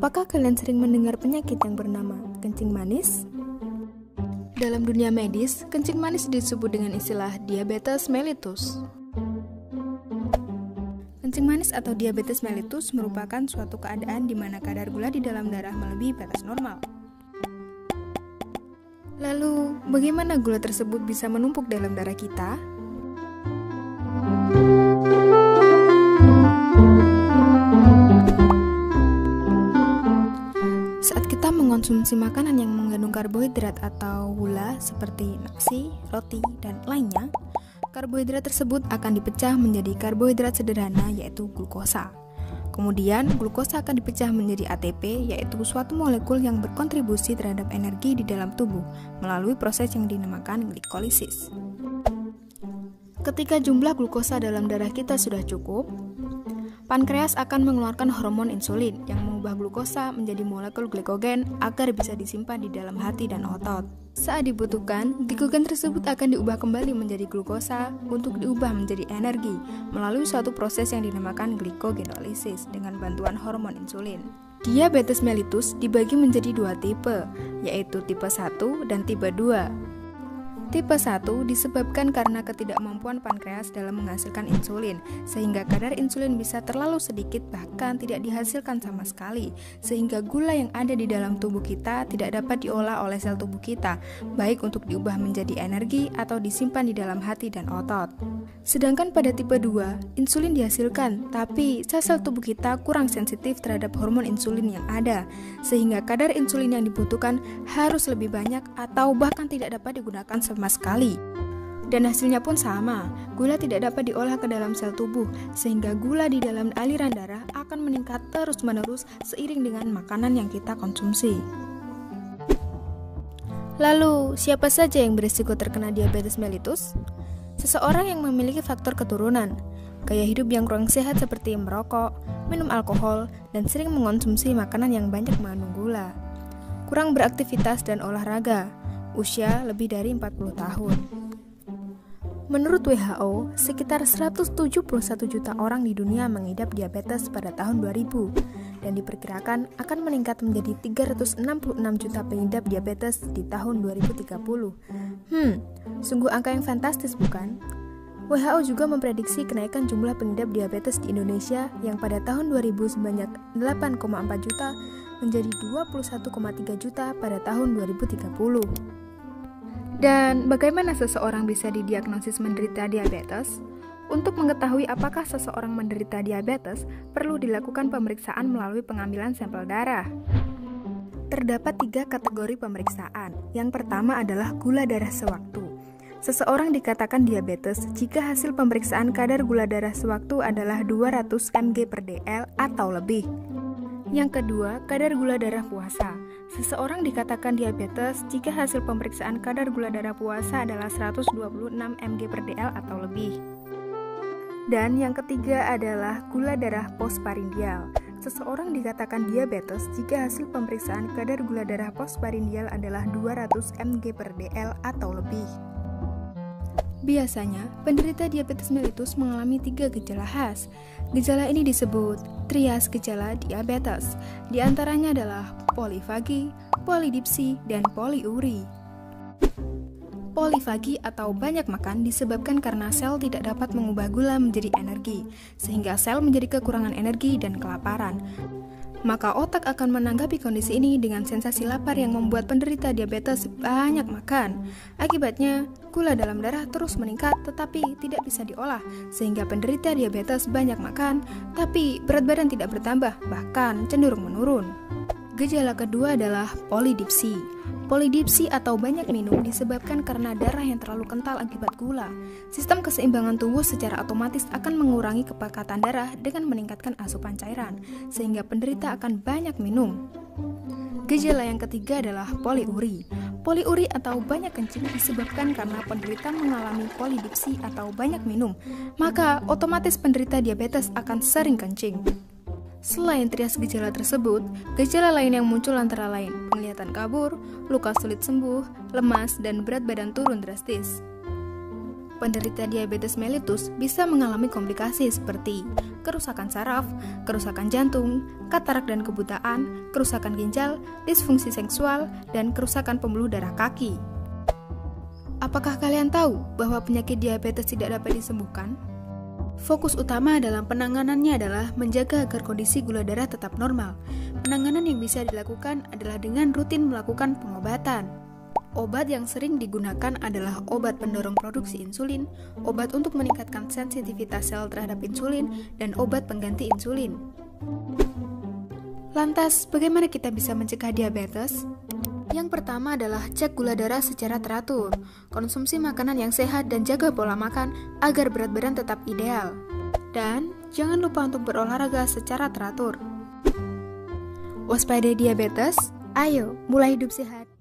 Apakah kalian sering mendengar penyakit yang bernama kencing manis? Dalam dunia medis, kencing manis disebut dengan istilah diabetes mellitus. Kencing manis atau diabetes mellitus merupakan suatu keadaan di mana kadar gula di dalam darah melebihi batas normal. Lalu, bagaimana gula tersebut bisa menumpuk dalam darah kita? Saat kita mengonsumsi makanan yang mengandung karbohidrat atau gula seperti nasi, roti, dan lainnya, karbohidrat tersebut akan dipecah menjadi karbohidrat sederhana yaitu glukosa. Kemudian, glukosa akan dipecah menjadi ATP yaitu suatu molekul yang berkontribusi terhadap energi di dalam tubuh melalui proses yang dinamakan glikolisis. Ketika jumlah glukosa dalam darah kita sudah cukup, pankreas akan mengeluarkan hormon insulin yang mengubah glukosa menjadi molekul glikogen agar bisa disimpan di dalam hati dan otot. Saat dibutuhkan, glikogen tersebut akan diubah kembali menjadi glukosa untuk diubah menjadi energi melalui suatu proses yang dinamakan glikogenolisis dengan bantuan hormon insulin. Diabetes mellitus dibagi menjadi dua tipe, yaitu tipe 1 dan tipe 2. Tipe 1 disebabkan karena ketidakmampuan pankreas dalam menghasilkan insulin, sehingga kadar insulin bisa terlalu sedikit bahkan tidak dihasilkan sama sekali, sehingga gula yang ada di dalam tubuh kita tidak dapat diolah oleh sel tubuh kita, baik untuk diubah menjadi energi atau disimpan di dalam hati dan otot. Sedangkan pada tipe 2, insulin dihasilkan, tapi sel-sel tubuh kita kurang sensitif terhadap hormon insulin yang ada, sehingga kadar insulin yang dibutuhkan harus lebih banyak atau bahkan tidak dapat digunakan sama sekali. Dan hasilnya pun sama, gula tidak dapat diolah ke dalam sel tubuh, sehingga gula di dalam aliran darah akan meningkat terus-menerus seiring dengan makanan yang kita konsumsi. Lalu, siapa saja yang berisiko terkena diabetes mellitus? Seseorang yang memiliki faktor keturunan, gaya hidup yang kurang sehat seperti merokok, minum alkohol, dan sering mengonsumsi makanan yang banyak mengandung gula, kurang beraktivitas dan olahraga, usia lebih dari 40 tahun. Menurut WHO, sekitar 171 juta orang di dunia mengidap diabetes pada tahun 2000 dan diperkirakan akan meningkat menjadi 366 juta pengidap diabetes di tahun 2030. Sungguh angka yang fantastis, bukan? WHO juga memprediksi kenaikan jumlah pengidap diabetes di Indonesia yang pada tahun 2000 sebanyak 8,4 juta menjadi 21,3 juta pada tahun 2030. Dan bagaimana seseorang bisa didiagnosis menderita diabetes? Untuk mengetahui apakah seseorang menderita diabetes, perlu dilakukan pemeriksaan melalui pengambilan sampel darah. Terdapat 3 kategori pemeriksaan. Yang pertama adalah gula darah sewaktu. Seseorang dikatakan diabetes jika hasil pemeriksaan kadar gula darah sewaktu adalah 200 mg/dl atau lebih. Yang kedua, kadar gula darah puasa. Seseorang dikatakan diabetes jika hasil pemeriksaan kadar gula darah puasa adalah 126 mg/dl atau lebih. Dan yang ketiga adalah gula darah postprandial. Seseorang dikatakan diabetes jika hasil pemeriksaan kadar gula darah postprandial adalah 200 mg/dl atau lebih. Biasanya, penderita diabetes mellitus mengalami 3 gejala khas. Gejala ini disebut trias gejala diabetes. Di antaranya adalah polifagi, polidipsi, dan poliuri. Polifagi atau banyak makan disebabkan karena sel tidak dapat mengubah gula menjadi energi, sehingga sel menjadi kekurangan energi dan kelaparan. Maka otak akan menanggapi kondisi ini dengan sensasi lapar yang membuat penderita diabetes banyak makan. Akibatnya, gula dalam darah terus meningkat tetapi tidak bisa diolah, sehingga penderita diabetes banyak makan, tapi berat badan tidak bertambah, bahkan cenderung menurun. Gejala kedua adalah polidipsi. Polidipsi atau banyak minum disebabkan karena darah yang terlalu kental akibat gula. Sistem keseimbangan tubuh secara otomatis akan mengurangi kepekatan darah dengan meningkatkan asupan cairan, sehingga penderita akan banyak minum. Gejala yang ketiga adalah poliuri. Poliuri atau banyak kencing disebabkan karena penderita mengalami polidipsi atau banyak minum, maka otomatis penderita diabetes akan sering kencing. Selain trias gejala tersebut, gejala lain yang muncul antara lain penglihatan kabur, luka sulit sembuh, lemas, dan berat badan turun drastis. penderita diabetes mellitus bisa mengalami komplikasi seperti kerusakan saraf, kerusakan jantung, katarak dan kebutaan, kerusakan ginjal, disfungsi seksual, dan kerusakan pembuluh darah kaki. Apakah kalian tahu bahwa penyakit diabetes tidak dapat disembuhkan? Fokus utama dalam penanganannya adalah menjaga agar kondisi gula darah tetap normal. Penanganan yang bisa dilakukan adalah dengan rutin melakukan pengobatan. Obat yang sering digunakan adalah obat pendorong produksi insulin, obat untuk meningkatkan sensitivitas sel terhadap insulin, dan obat pengganti insulin. Lantas, bagaimana kita bisa mencegah diabetes? Yang pertama adalah cek gula darah secara teratur, konsumsi makanan yang sehat dan jaga pola makan agar berat badan tetap ideal. Dan jangan lupa untuk berolahraga secara teratur. Waspadai diabetes, ayo mulai hidup sehat.